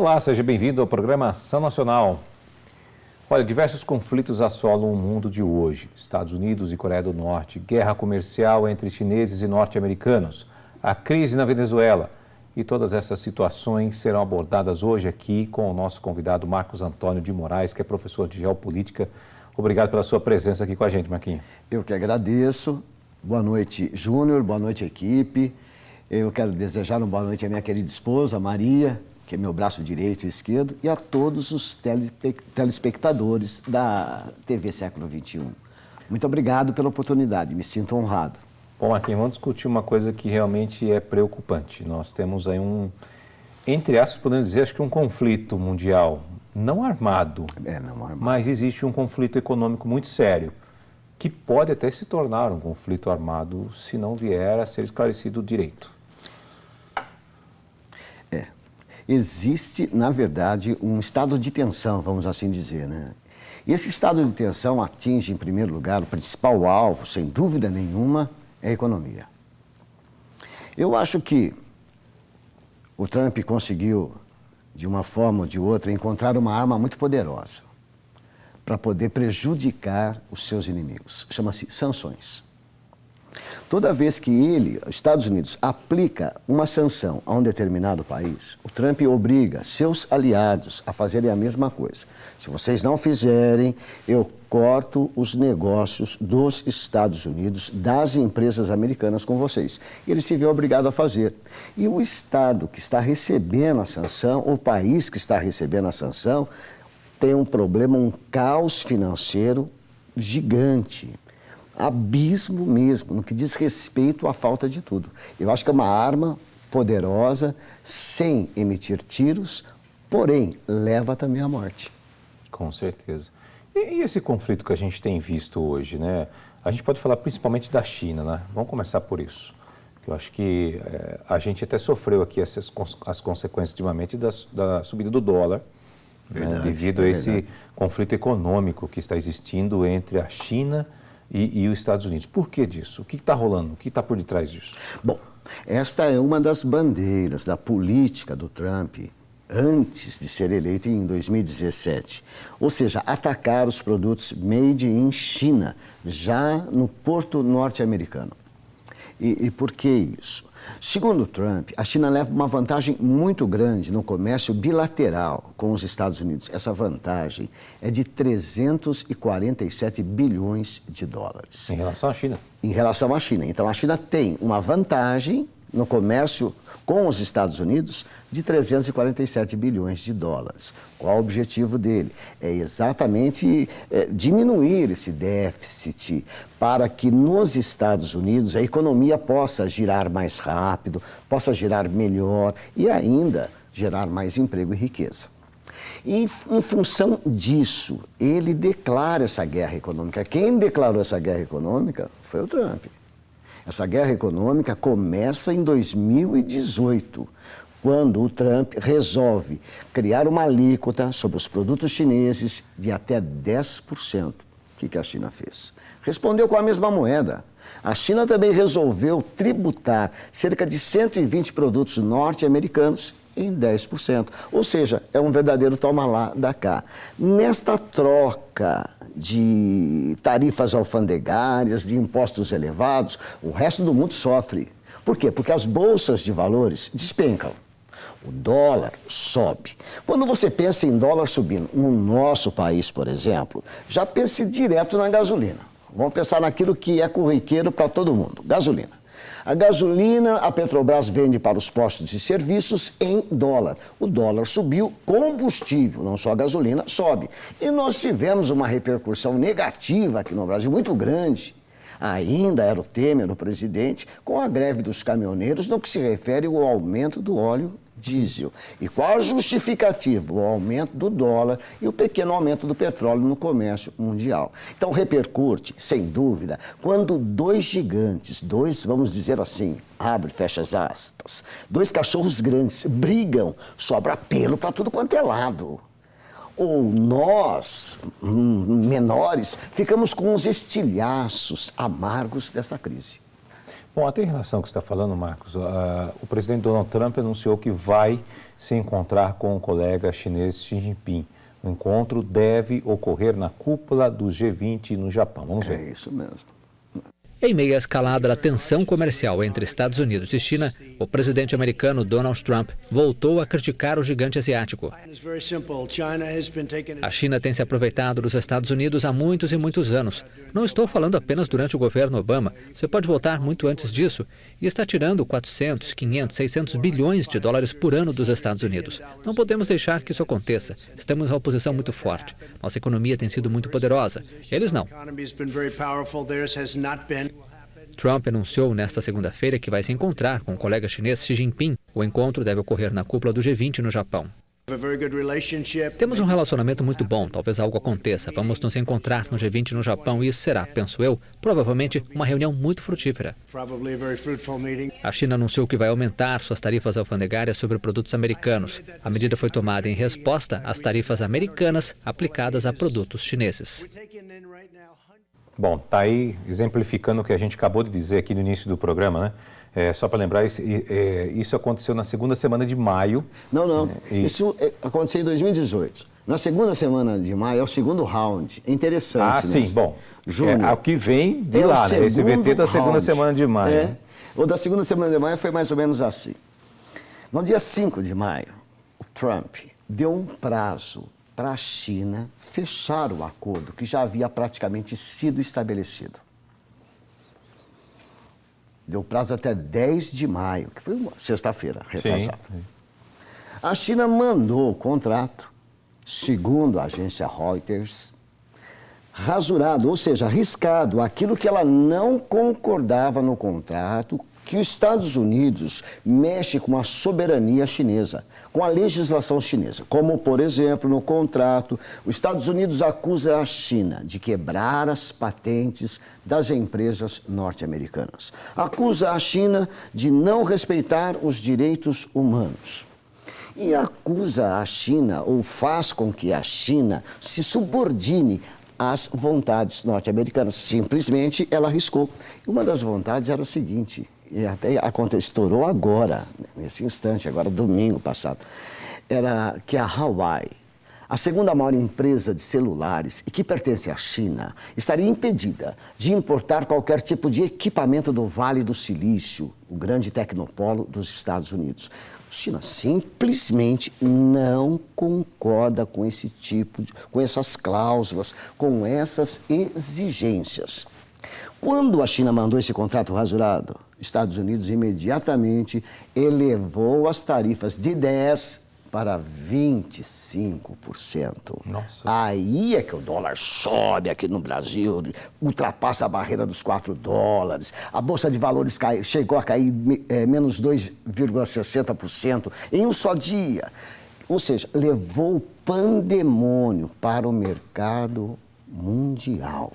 Olá, seja bem-vindo ao programa Ação Nacional. Olha, diversos conflitos assolam o mundo de hoje. Estados Unidos e Coreia do Norte, guerra comercial entre chineses e norte-americanos, a crise na Venezuela. E todas essas situações serão abordadas hoje aqui com o nosso convidado Marcos Antônio de Moraes, que é professor de Geopolítica. Obrigado pela sua presença aqui com a gente, Marquinhos. Eu que agradeço. Boa noite, Júnior. Boa noite, equipe. Eu quero desejar uma boa noite à minha querida esposa, Maria, que é meu braço direito e esquerdo, e a todos os telespectadores da TV Século XXI. Muito obrigado pela oportunidade, me sinto honrado. Bom, Marquinhos, vamos discutir uma coisa que realmente é preocupante. Nós temos aí entre aspas, podemos dizer, acho que um conflito mundial, não armado, mas existe um conflito econômico muito sério, que pode até se tornar um conflito armado se não vier a ser esclarecido direito. Existe, na verdade, um estado de tensão, vamos assim dizer, né? E esse estado de tensão atinge, em primeiro lugar, o principal alvo, sem dúvida nenhuma, é a economia. Eu acho que o Trump conseguiu, de uma forma ou de outra, encontrar uma arma muito poderosa para poder prejudicar os seus inimigos. Chama-se sanções. Toda vez que os Estados Unidos, aplica uma sanção a um determinado país, o Trump obriga seus aliados a fazerem a mesma coisa. Se vocês não fizerem, eu corto os negócios dos Estados Unidos, das empresas americanas com vocês. E ele se vê obrigado a fazer. E o Estado que está recebendo a sanção, o país que está recebendo a sanção, tem um problema, um caos financeiro gigante. Abismo mesmo, no que diz respeito à falta de tudo. Eu acho que é uma arma poderosa, sem emitir tiros, porém, leva também à morte. Com certeza. E esse conflito que a gente tem visto hoje, né? A gente pode falar principalmente da China, né? Vamos começar por isso. Eu acho que a gente até sofreu aqui as consequências ultimamente da subida do dólar, Verdade, né? Devido a esse conflito econômico que está existindo entre a China e os Estados Unidos. Por que disso? O que está rolando? O que está por detrás disso? Bom, esta é uma das bandeiras da política do Trump antes de ser eleito em 2017. Ou seja, atacar os produtos made in China, já no porto norte-americano. E por que isso? Segundo Trump, a China leva uma vantagem muito grande no comércio bilateral com os Estados Unidos. Essa vantagem é de 347 bilhões de dólares. Em relação à China? Em relação à China. Então, a China tem uma vantagem no comércio com os Estados Unidos de 347 bilhões de dólares. Qual o objetivo dele? É exatamente diminuir esse déficit para que nos Estados Unidos a economia possa girar mais rápido, possa girar melhor e ainda gerar mais emprego e riqueza. E em função disso, ele declara essa guerra econômica. Quem declarou essa guerra econômica foi o Trump. Essa guerra econômica começa em 2018, quando o Trump resolve criar uma alíquota sobre os produtos chineses de até 10%. O que a China fez? Respondeu com a mesma moeda. A China também resolveu tributar cerca de 120 produtos norte-americanos em 10%. Ou seja, é um verdadeiro toma lá, dá cá. Nesta troca de tarifas alfandegárias, de impostos elevados, o resto do mundo sofre. Por quê? Porque as bolsas de valores despencam. O dólar sobe. Quando você pensa em dólar subindo, no nosso país, por exemplo, já pense direto na gasolina. Vamos pensar naquilo que é corriqueiro para todo mundo, gasolina. A gasolina, a Petrobras vende para os postos de serviços em dólar. O dólar subiu, combustível, não só a gasolina, sobe. E nós tivemos uma repercussão negativa aqui no Brasil, muito grande. Ainda era o Temer, o presidente, com a greve dos caminhoneiros no que se refere ao aumento do óleo diesel. E qual a justificativa? O aumento do dólar e o pequeno aumento do petróleo no comércio mundial. Então repercute, sem dúvida, quando dois gigantes, vamos dizer assim, abre e fecha as aspas, dois cachorros grandes brigam, sobra pelo para tudo quanto é lado. Ou nós, menores, ficamos com os estilhaços amargos dessa crise. Bom, até em relação ao que você está falando, Marcos, o presidente Donald Trump anunciou que vai se encontrar com o colega chinês Xi Jinping. O encontro deve ocorrer na cúpula do G20 no Japão. Vamos ver. É isso mesmo. Em meio à escalada da tensão comercial entre Estados Unidos e China, o presidente americano Donald Trump voltou a criticar o gigante asiático. A China tem se aproveitado dos Estados Unidos há muitos e muitos anos. Não estou falando apenas durante o governo Obama. Você pode voltar muito antes disso. E está tirando 400, 500, 600 bilhões de dólares por ano dos Estados Unidos. Não podemos deixar que isso aconteça. Estamos em uma posição muito forte. Nossa economia tem sido muito poderosa. Eles não. Trump anunciou nesta segunda-feira que vai se encontrar com o colega chinês Xi Jinping. O encontro deve ocorrer na cúpula do G20 no Japão. Temos um relacionamento muito bom, talvez algo aconteça. Vamos nos encontrar no G20 no Japão e isso será, penso eu, provavelmente uma reunião muito frutífera. A China anunciou que vai aumentar suas tarifas alfandegárias sobre produtos americanos. A medida foi tomada em resposta às tarifas americanas aplicadas a produtos chineses. Bom, está aí exemplificando o que a gente acabou de dizer aqui no início do programa, né? Só para lembrar, isso aconteceu na segunda semana de maio. Não. Isso aconteceu em 2018. Na segunda semana de maio é o segundo round. É interessante, sim, bom. Júnior, o que vem de lá, né? Esse VT da segunda semana de maio. Né? O da segunda semana de maio foi mais ou menos assim. No dia 5 de maio, o Trump deu um prazo para a China fechar o acordo que já havia praticamente sido estabelecido. Deu prazo até 10 de maio, que foi uma sexta-feira retrasada. A China mandou o contrato, segundo a agência Reuters, rasurado, ou seja, riscado, aquilo que ela não concordava no contrato, que os Estados Unidos mexe com a soberania chinesa, com a legislação chinesa. Como, por exemplo, no contrato, os Estados Unidos acusa a China de quebrar as patentes das empresas norte-americanas. Acusa a China de não respeitar os direitos humanos. E acusa a China, ou faz com que a China se subordine às vontades norte-americanas. Simplesmente ela arriscou. E uma das vontades era o seguinte, e até estourou agora, nesse instante, agora domingo passado, era que a Huawei, a segunda maior empresa de celulares e que pertence à China, estaria impedida de importar qualquer tipo de equipamento do Vale do Silício, o grande tecnopolo dos Estados Unidos. A China simplesmente não concorda com esse tipo, com essas cláusulas, com essas exigências. Quando a China mandou esse contrato rasurado, Estados Unidos imediatamente elevou as tarifas de 10% para 25%. Nossa. Aí é que o dólar sobe aqui no Brasil, ultrapassa a barreira dos $4. A Bolsa de Valores chegou a cair menos 2,60% em um só dia. Ou seja, levou o pandemônio para o mercado mundial.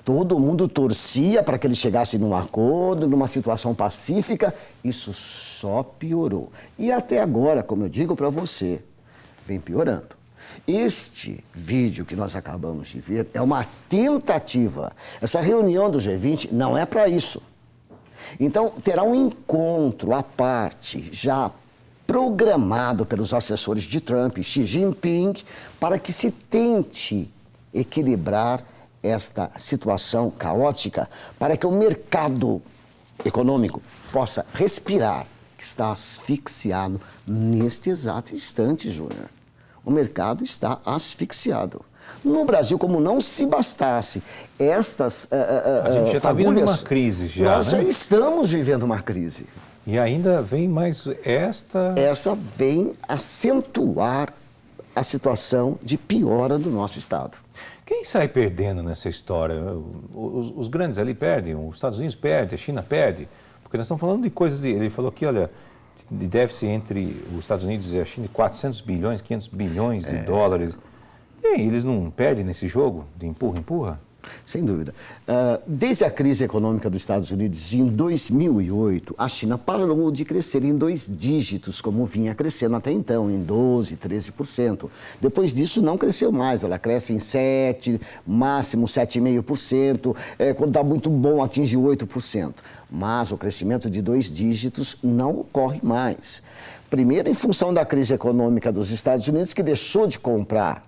Todo mundo torcia para que ele chegasse num acordo, numa situação pacífica. Isso só piorou. E até agora, como eu digo para você, vem piorando. Este vídeo que nós acabamos de ver é uma tentativa. Essa reunião do G20 não é para isso. Então, terá um encontro à parte, já programado pelos assessores de Trump e Xi Jinping, para que se tente equilibrar esta situação caótica, para que o mercado econômico possa respirar, que está asfixiado neste exato instante, Júnior. O mercado está asfixiado. No Brasil, como não se bastasse estas a gente já está vivendo uma crise já, nós já estamos vivendo uma crise. E ainda vem mais esta... Essa vem acentuar a situação de piora do nosso Estado. Quem sai perdendo nessa história? Os grandes ali perdem, os Estados Unidos perdem, a China perde. Porque nós estamos falando de coisas... Ele falou aqui, olha, de déficit entre os Estados Unidos e a China de 400 bilhões, 500 bilhões de dólares. E aí, eles não perdem nesse jogo de empurra? Sem dúvida. Desde a crise econômica dos Estados Unidos, em 2008, a China parou de crescer em 2 dígitos, como vinha crescendo até então, em 12%, 13%. Depois disso, não cresceu mais. Ela cresce em 7%, máximo 7,5%. Quando está muito bom, atinge 8%. Mas o crescimento de 2 dígitos não ocorre mais. Primeiro, em função da crise econômica dos Estados Unidos, que deixou de comprar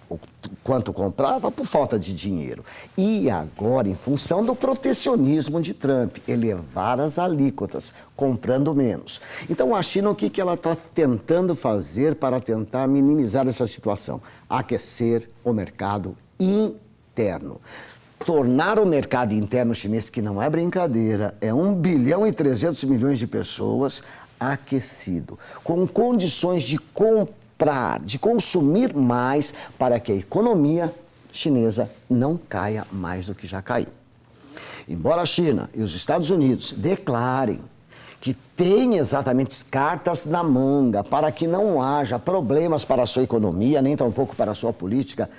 o quanto comprava por falta de dinheiro. E agora, em função do protecionismo de Trump, elevar as alíquotas, comprando menos. Então, a China, o que ela está tentando fazer para tentar minimizar essa situação? Aquecer o mercado interno. Tornar o mercado interno chinês, que não é brincadeira, é 1 bilhão e 300 milhões de pessoas, aquecido, com condições de de consumir mais para que a economia chinesa não caia mais do que já caiu. Embora a China e os Estados Unidos declarem que têm exatamente cartas na manga para que não haja problemas para a sua economia, nem tampouco para a sua política,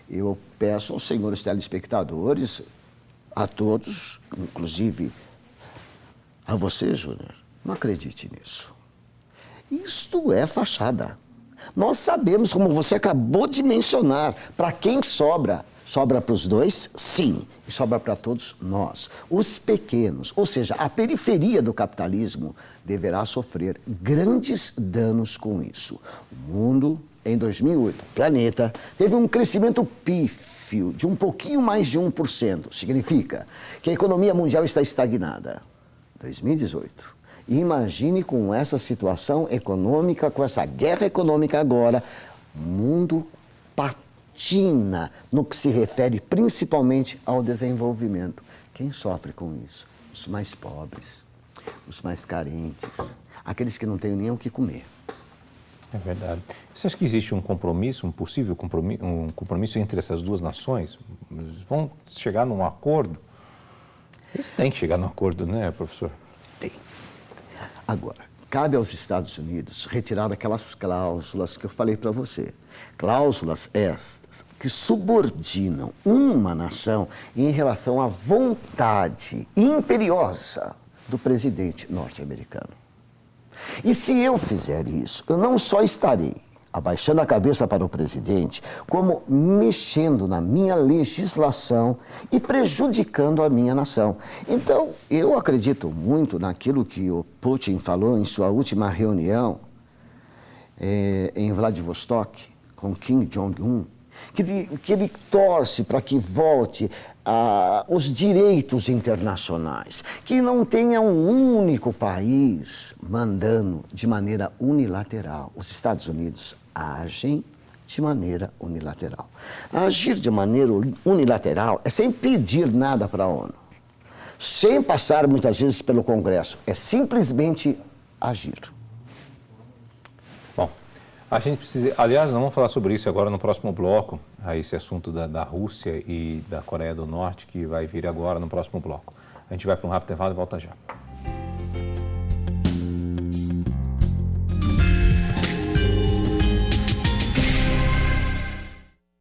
eu peço aos senhores telespectadores, a todos, inclusive a você, Júnior, não acredite nisso. Isto é fachada. Nós sabemos, como você acabou de mencionar, para quem sobra. Sobra para os dois? Sim. E sobra para todos nós. Os pequenos, ou seja, a periferia do capitalismo, deverá sofrer grandes danos com isso. O mundo, em 2008, o planeta, teve um crescimento pífio de um pouquinho mais de 1%. Significa que a economia mundial está estagnada. 2018. Imagine com essa situação econômica, com essa guerra econômica agora, o mundo patina no que se refere principalmente ao desenvolvimento. Quem sofre com isso? Os mais pobres, os mais carentes, aqueles que não têm nem o que comer. É verdade. Você acha que existe um compromisso, um possível compromisso entre essas duas nações? Vão chegar num acordo? Eles têm que chegar num acordo, né, professor? Tem. Agora, cabe aos Estados Unidos retirar aquelas cláusulas que eu falei para você. Cláusulas estas que subordinam uma nação em relação à vontade imperiosa do presidente norte-americano. E se eu fizer isso, eu não só estarei abaixando a cabeça para o presidente, como mexendo na minha legislação e prejudicando a minha nação. Então, eu acredito muito naquilo que o Putin falou em sua última reunião em Vladivostok com Kim Jong-un, que ele torce para que volte os direitos internacionais, que não tenha um único país mandando de maneira unilateral. Os Estados Unidos agem de maneira unilateral. Agir de maneira unilateral é sem pedir nada para a ONU, sem passar muitas vezes pelo Congresso, é simplesmente agir. Bom, a gente precisa... Aliás, nós vamos falar sobre isso agora no próximo bloco, esse assunto da Rússia e da Coreia do Norte, que vai vir agora no próximo bloco. A gente vai para um rápido intervalo e volta já.